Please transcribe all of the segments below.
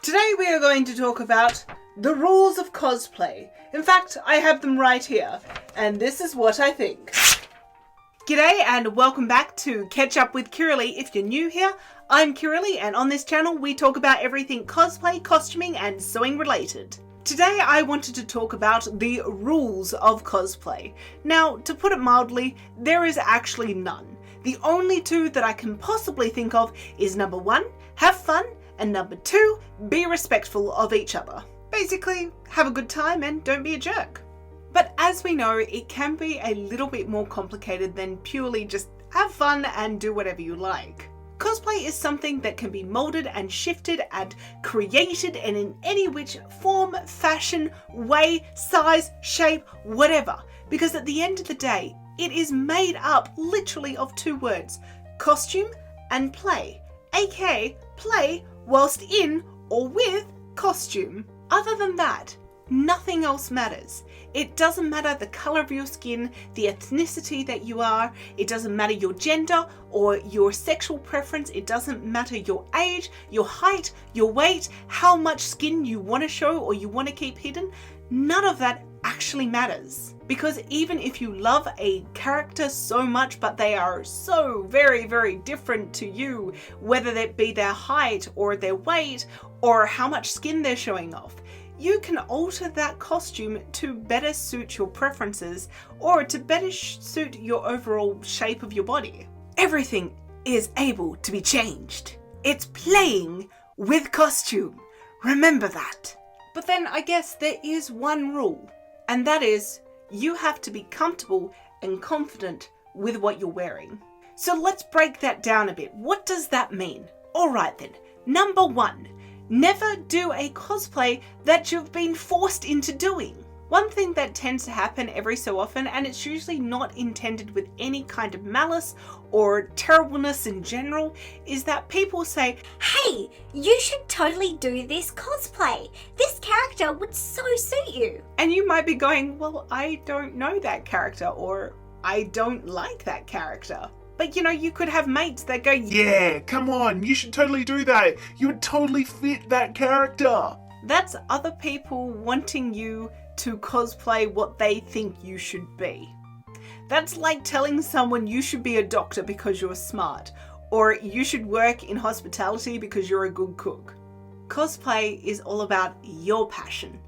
Today we are going to talk about the rules of cosplay. In fact, I have them right here, and this is what I think. G'day and welcome back to Catch Up with Kiralee. If you're new here, I'm Kiralee, and on this channel we talk about everything cosplay, costuming and sewing related. Today I wanted to talk about the rules of cosplay. Now, to put it mildly, there is actually none. The only two that I can possibly think of is number 1, have fun, and number 2, be respectful of each other. Basically, have a good time and don't be a jerk. But as we know, it can be a little bit more complicated than purely just have fun and do whatever you like. Cosplay is something that can be molded and shifted and created and in any which form, fashion, way, size, shape, whatever. Because at the end of the day, it is made up literally of 2 words, costume and play, aka play whilst in or with costume. Other than that, nothing else matters. It doesn't matter the colour of your skin, the ethnicity that you are, it doesn't matter your gender or your sexual preference, it doesn't matter your age, your height, your weight, how much skin you want to show or you want to keep hidden. None of that actually matters. Because even if you love a character so much but they are so very, very different to you, whether that be their height or their weight or how much skin they're showing off, you can alter that costume to better suit your preferences or to better suit your overall shape of your body. Everything is able to be changed. It's playing with costume. Remember that. But then I guess there is one rule, and that is you have to be comfortable and confident with what you're wearing. So let's break that down a bit. What does that mean? Alright then, number 1. Never do a cosplay that you've been forced into doing. One thing that tends to happen every so often, and it's usually not intended with any kind of malice or terribleness in general, is that people say, "Hey, you should totally do this cosplay. This character would so suit you." And you might be going, well, I don't know that character, or I don't like that character. But you know, you could have mates that go, "Yeah, come on, you should totally do that. You would totally fit that character." That's other people wanting you to cosplay what they think you should be. That's like telling someone you should be a doctor because you're smart, or you should work in hospitality because you're a good cook. Cosplay is all about your passion,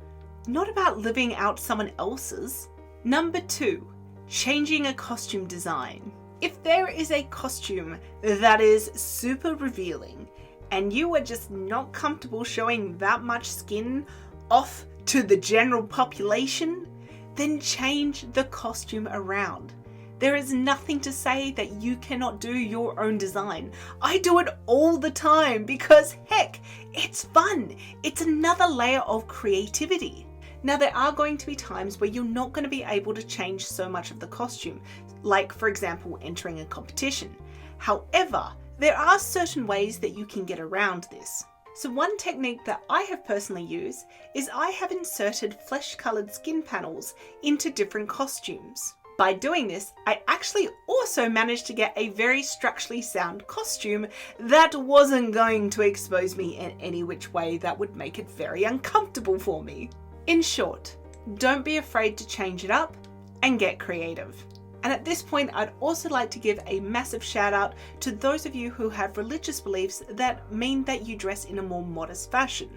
not about living out someone else's. Number 2, changing a costume design. If there is a costume that is super revealing and you are just not comfortable showing that much skin off to the general population, then change the costume around. There is nothing to say that you cannot do your own design. I do it all the time because heck, it's fun. It's another layer of creativity. Now there are going to be times where you're not going to be able to change so much of the costume, like for example entering a competition. However, there are certain ways that you can get around this. So one technique that I have personally used is I have inserted flesh-coloured skin panels into different costumes. By doing this, I actually also managed to get a very structurally sound costume that wasn't going to expose me in any which way that would make it very uncomfortable for me. In short, don't be afraid to change it up and get creative. And at this point, I'd also like to give a massive shout out to those of you who have religious beliefs that mean that you dress in a more modest fashion.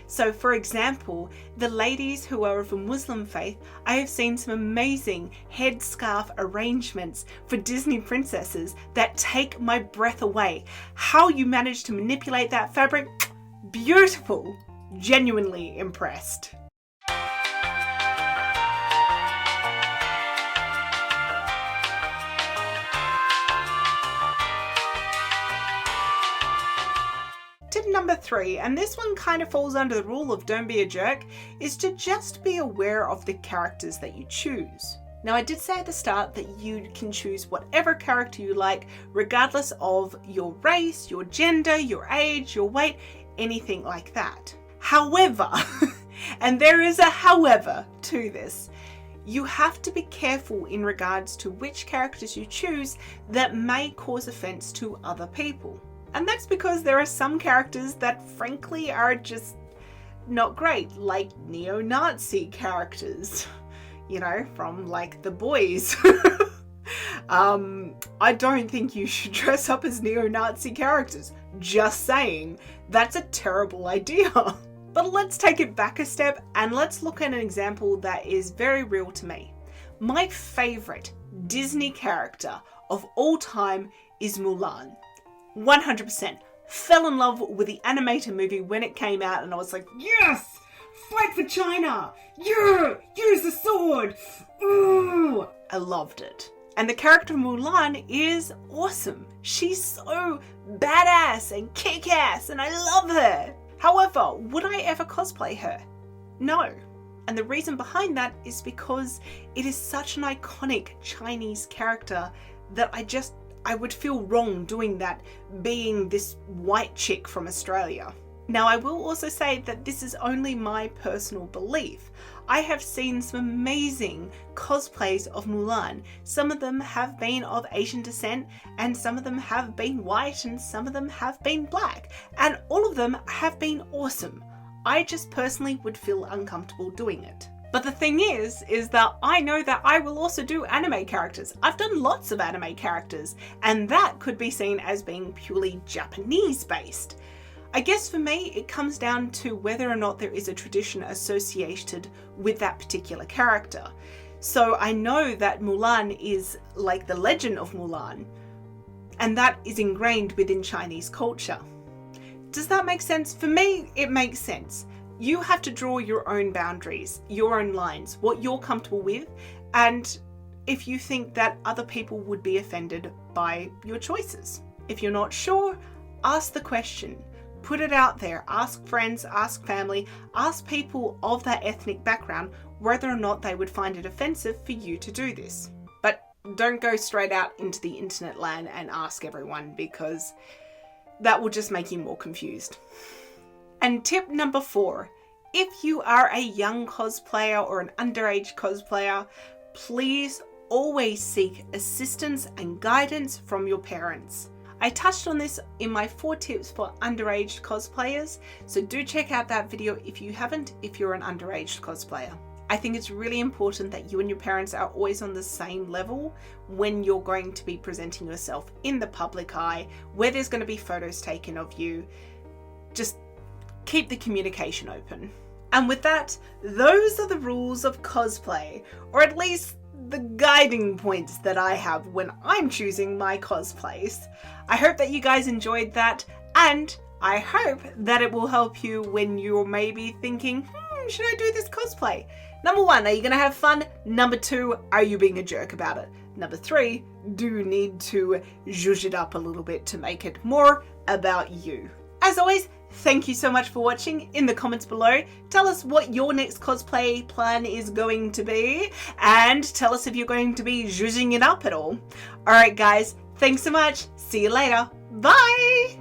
So for example, the ladies who are of a Muslim faith, I have seen some amazing headscarf arrangements for Disney princesses that take my breath away. How you managed to manipulate that fabric, beautiful, genuinely impressed. Tip number 3, and this one kind of falls under the rule of don't be a jerk, is to just be aware of the characters that you choose. Now I did say at the start that you can choose whatever character you like, regardless of your race, your gender, your age, your weight, anything like that. However, and there is a however to this, you have to be careful in regards to which characters you choose that may cause offense to other people. And that's because there are some characters that frankly are just not great, like neo-Nazi characters, you know, from like The Boys. I don't think you should dress up as neo-Nazi characters. Just saying, that's a terrible idea. But let's take it back a step and let's look at an example that is very real to me. My favorite Disney character of all time is Mulan. 100%. Fell in love with the animated movie when it came out and I was like, yes! Fight for China! Yeah! Use the sword! Ooh! I loved it. And the character of Mulan is awesome. She's so badass and kick-ass and I love her. However, would I ever cosplay her? No. And the reason behind that is because it is such an iconic Chinese character that I would feel wrong doing that, being this white chick from Australia. Now, I will also say that this is only my personal belief. I have seen some amazing cosplays of Mulan. Some of them have been of Asian descent, and some of them have been white, and some of them have been black. And all of them have been awesome. I just personally would feel uncomfortable doing it. But the thing is that I know that I will also do anime characters. I've done lots of anime characters, and that could be seen as being purely Japanese based. I guess for me, it comes down to whether or not there is a tradition associated with that particular character. So I know that Mulan is like the legend of Mulan, and that is ingrained within Chinese culture. Does that make sense? For me, it makes sense. You have to draw your own boundaries, your own lines, what you're comfortable with, and if you think that other people would be offended by your choices. If you're not sure, ask the question. Put it out there. Ask friends, ask family, ask people of that ethnic background whether or not they would find it offensive for you to do this. But don't go straight out into the internet land and ask everyone, because that will just make you more confused. And tip number 4, if you are a young cosplayer or an underage cosplayer, please always seek assistance and guidance from your parents. I touched on this in my 4 tips for underage cosplayers, so do check out that video if you haven't, if you're an underage cosplayer. I think it's really important that you and your parents are always on the same level when you're going to be presenting yourself in the public eye, where there's going to be photos taken of you. Just keep the communication open. And with that, those are the rules of cosplay, or at least the guiding points that I have when I'm choosing my cosplays. I hope that you guys enjoyed that, and I hope that it will help you when you're maybe thinking, should I do this cosplay? Number 1, are you going to have fun? Number 2, are you being a jerk about it? Number 3, do you need to zhuzh it up a little bit to make it more about you? As always, thank you so much for watching. In the comments below, tell us what your next cosplay plan is going to be, and tell us if you're going to be zhuzhing it up at all. Alright guys, thanks so much. See you later. Bye!